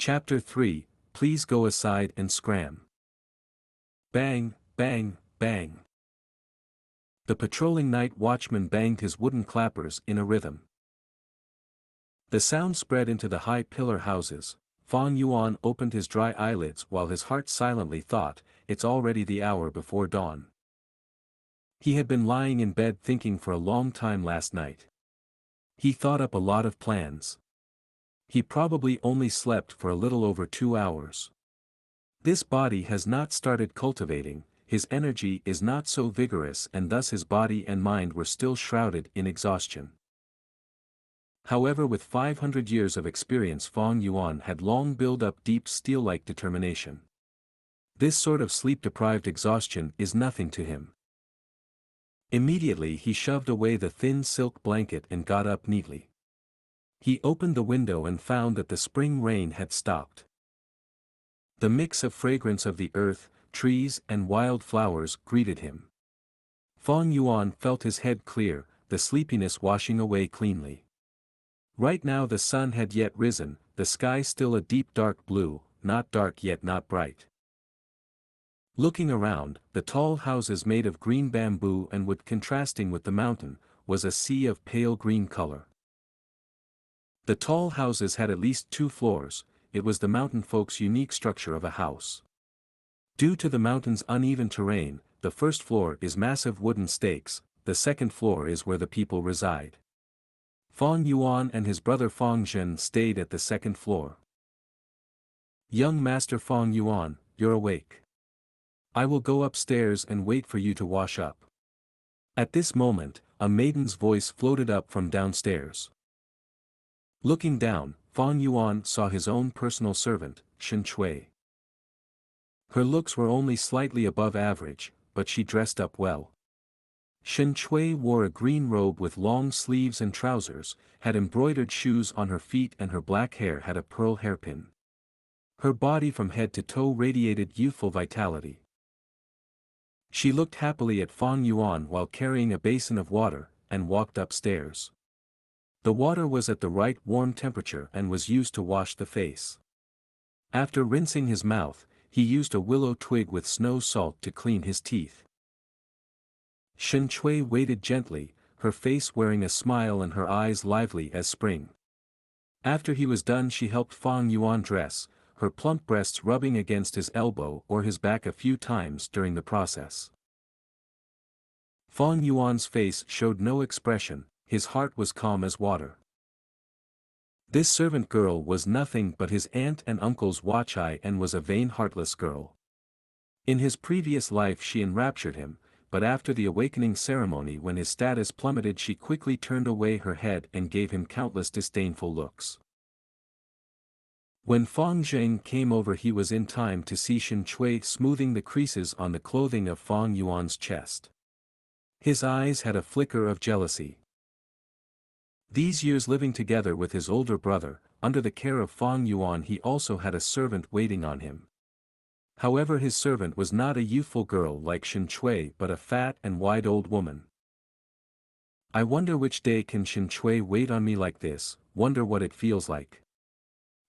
Chapter 3, Please Go Aside and Scram. Bang, bang, bang. The patrolling night watchman banged his wooden clappers in a rhythm. The sound spread into the high pillar houses. Fang Yuan opened his dry eyelids while his heart silently thought, it's already the hour before dawn. He had been lying in bed thinking for a long time last night. He thought up a lot of plans. He probably only slept for a little over 2 hours. This body has not started cultivating, his energy is not so vigorous, and thus his body and mind were still shrouded in exhaustion. However, with 500 years of experience, Fang Yuan had long built up deep steel-like determination. This sort of sleep-deprived exhaustion is nothing to him. Immediately he shoved away the thin silk blanket and got up neatly. He opened the window and found that the spring rain had stopped. The mix of fragrance of the earth, trees and wild flowers greeted him. Fang Yuan felt his head clear, the sleepiness washing away cleanly. Right now the sun had yet risen, the sky still a deep dark blue, not dark yet not bright. Looking around, the tall houses made of green bamboo and wood contrasting with the mountain, was a sea of pale green color. The tall houses had at least 2 floors, it was the mountain folks' unique structure of a house. Due to the mountain's uneven terrain, the first floor is massive wooden stakes, the second floor is where the people reside. Fang Yuan and his brother Fang Zhen stayed at the second floor. Young Master Fang Yuan, you're awake. I will go upstairs and wait for you to wash up. At this moment, a maiden's voice floated up from downstairs. Looking down, Fang Yuan saw his own personal servant, Xianxia. Her looks were only slightly above average, but she dressed up well. Xianxia wore a green robe with long sleeves and trousers, had embroidered shoes on her feet, and her black hair had a pearl hairpin. Her body from head to toe radiated youthful vitality. She looked happily at Fang Yuan while carrying a basin of water, and walked upstairs. The water was at the right warm temperature and was used to wash the face. After rinsing his mouth, he used a willow twig with snow salt to clean his teeth. Xianxia waited gently, her face wearing a smile and her eyes lively as spring. After he was done, she helped Fang Yuan dress, her plump breasts rubbing against his elbow or his back a few times during the process. Fang Yuan's face showed no expression, his heart was calm as water. This servant girl was nothing but his aunt and uncle's watch-eye and was a vain heartless girl. In his previous life she enraptured him, but after the awakening ceremony when his status plummeted she quickly turned away her head and gave him countless disdainful looks. When Fang Zheng came over, he was in time to see Xianxia smoothing the creases on the clothing of Fang Yuan's chest. His eyes had a flicker of jealousy. These years living together with his older brother, under the care of Fang Yuan, he also had a servant waiting on him. However, his servant was not a youthful girl like Xianxia but a fat and wide old woman. I wonder which day can Xianxia wait on me like this, wonder what it feels like.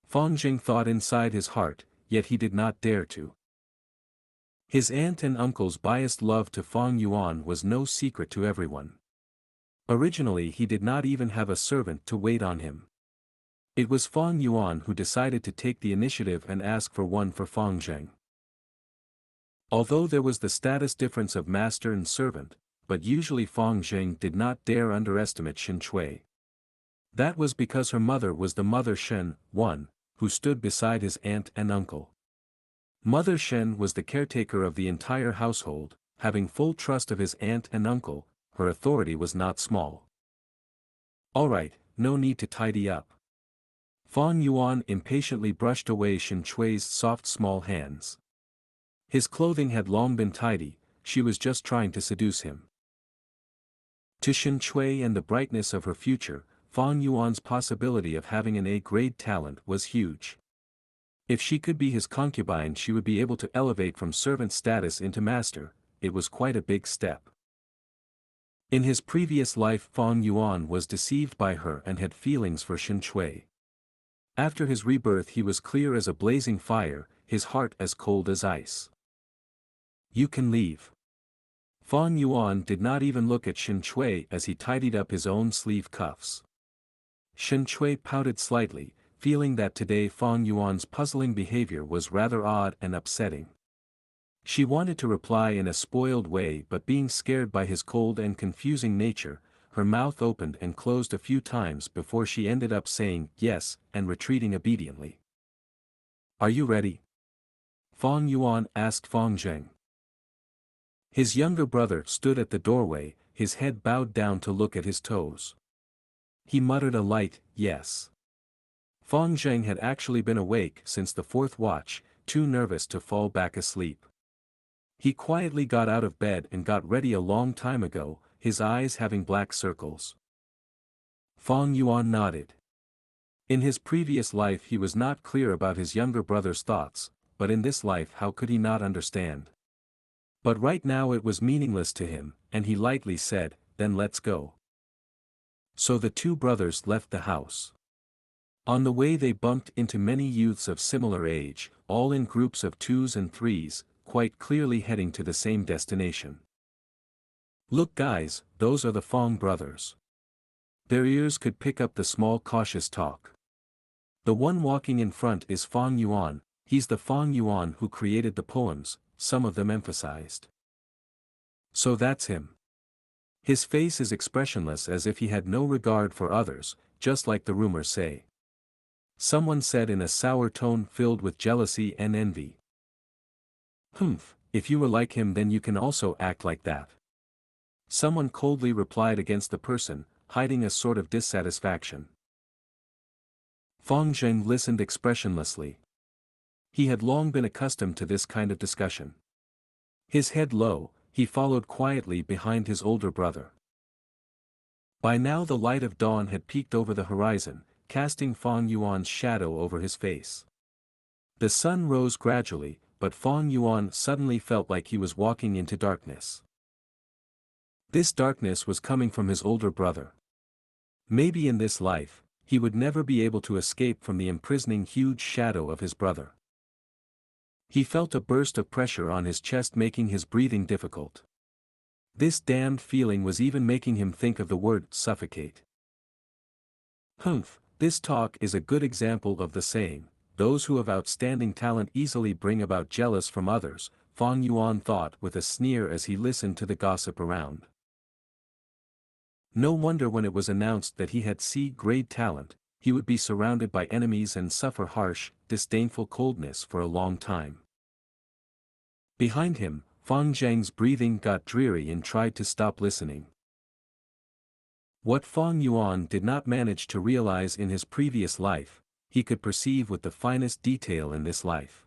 Fang Zheng thought inside his heart, yet he did not dare to. His aunt and uncle's biased love to Fang Yuan was no secret to everyone. Originally he did not even have a servant to wait on him. It was Fang Yuan who decided to take the initiative and ask for one for Fang Zheng. Although there was the status difference of master and servant, but usually Fang Zheng did not dare underestimate Xianxia. That was because her mother was the Mother Shen, one, who stood beside his aunt and uncle. Mother Shen was the caretaker of the entire household, having full trust of his aunt and uncle, her authority was not small. All right, no need to tidy up. Fang Yuan impatiently brushed away Xianxia's soft small hands. His clothing had long been tidy, she was just trying to seduce him. To Xianxia and the brightness of her future, Fang Yuan's possibility of having an A-grade talent was huge. If she could be his concubine, she would be able to elevate from servant status into master, it was quite a big step. In his previous life Fang Yuan was deceived by her and had feelings for Xianxia. After his rebirth he was clear as a blazing fire, his heart as cold as ice. You can leave. Fang Yuan did not even look at Shen Chui as he tidied up his own sleeve cuffs. Shen Chui pouted slightly, feeling that today Fang Yuan's puzzling behavior was rather odd and upsetting. She wanted to reply in a spoiled way, but being scared by his cold and confusing nature, her mouth opened and closed a few times before she ended up saying yes and retreating obediently. Are you ready? Fang Yuan asked Fang Zheng. His younger brother stood at the doorway, his head bowed down to look at his toes. He muttered a light yes. Fang Zheng had actually been awake since the fourth watch, too nervous to fall back asleep. He quietly got out of bed and got ready a long time ago, his eyes having black circles. Fang Yuan nodded. In his previous life he was not clear about his younger brother's thoughts, but in this life how could he not understand? But right now it was meaningless to him, and he lightly said, then let's go. So the two brothers left the house. On the way they bumped into many youths of similar age, all in groups of twos and threes, quite clearly heading to the same destination. Look guys, those are the Fang brothers. Their ears could pick up the small cautious talk. The one walking in front is Fang Yuan, he's the Fang Yuan who created the poems, some of them emphasized. So that's him. His face is expressionless as if he had no regard for others, just like the rumors say. Someone said in a sour tone filled with jealousy and envy. Humph, if you were like him then you can also act like that. Someone coldly replied against the person, hiding a sort of dissatisfaction. Fang Zheng listened expressionlessly. He had long been accustomed to this kind of discussion. His head low, he followed quietly behind his older brother. By now the light of dawn had peeked over the horizon, casting Fang Yuan's shadow over his face. The sun rose gradually, but Fang Yuan suddenly felt like he was walking into darkness. This darkness was coming from his older brother. Maybe in this life, he would never be able to escape from the imprisoning huge shadow of his brother. He felt a burst of pressure on his chest making his breathing difficult. This damned feeling was even making him think of the word suffocate. Humph, this talk is a good example of the saying, those who have outstanding talent easily bring about jealous from others, Fang Yuan thought with a sneer as he listened to the gossip around. No wonder when it was announced that he had C-grade talent, he would be surrounded by enemies and suffer harsh, disdainful coldness for a long time. Behind him, Fang Zheng's breathing got dreary and tried to stop listening. What Fang Yuan did not manage to realize in his previous life, he could perceive with the finest detail in this life.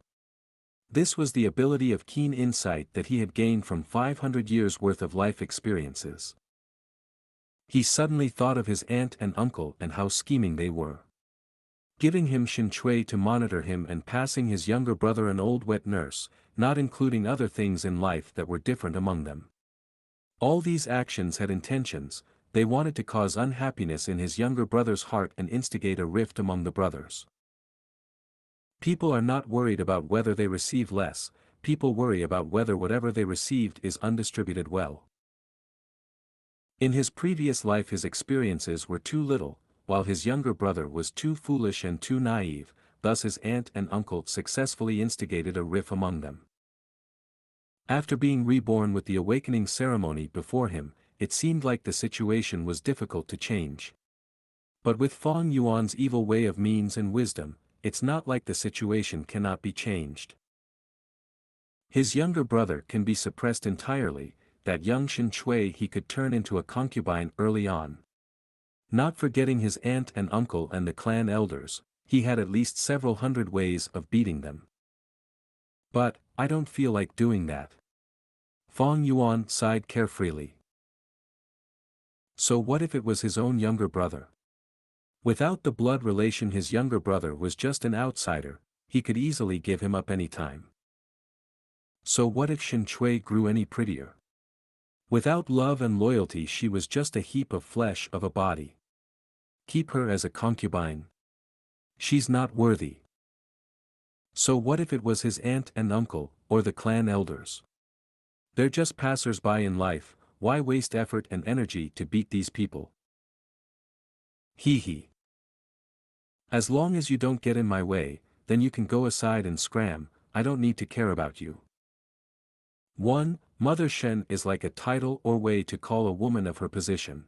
This was the ability of keen insight that he had gained from 500 years' worth of life experiences. He suddenly thought of his aunt and uncle and how scheming they were. Giving him Shen Chui to monitor him and passing his younger brother an old wet nurse, not including other things in life that were different among them. All these actions had intentions, they wanted to cause unhappiness in his younger brother's heart and instigate a rift among the brothers. People are not worried about whether they receive less, people worry about whether whatever they received is undistributed well. In his previous life his experiences were too little, while his younger brother was too foolish and too naive, thus his aunt and uncle successfully instigated a rift among them. After being reborn with the awakening ceremony before him, it seemed like the situation was difficult to change. But with Fang Yuan's evil way of means and wisdom, it's not like the situation cannot be changed. His younger brother can be suppressed entirely, that young Shen Chui he could turn into a concubine early on. Not forgetting his aunt and uncle and the clan elders, he had at least several hundred ways of beating them. But, I don't feel like doing that. Fang Yuan sighed carefreely. So what if it was his own younger brother? Without the blood relation his younger brother was just an outsider, he could easily give him up any time. So what if Shen Chui grew any prettier? Without love and loyalty she was just a heap of flesh of a body. Keep her as a concubine. She's not worthy. So what if it was his aunt and uncle, or the clan elders? They're just passers-by in life, why waste effort and energy to beat these people? Hee hee. As long as you don't get in my way, then you can go aside and scram, I don't need to care about you. 1. Mother Shen is like a title or way to call a woman of her position.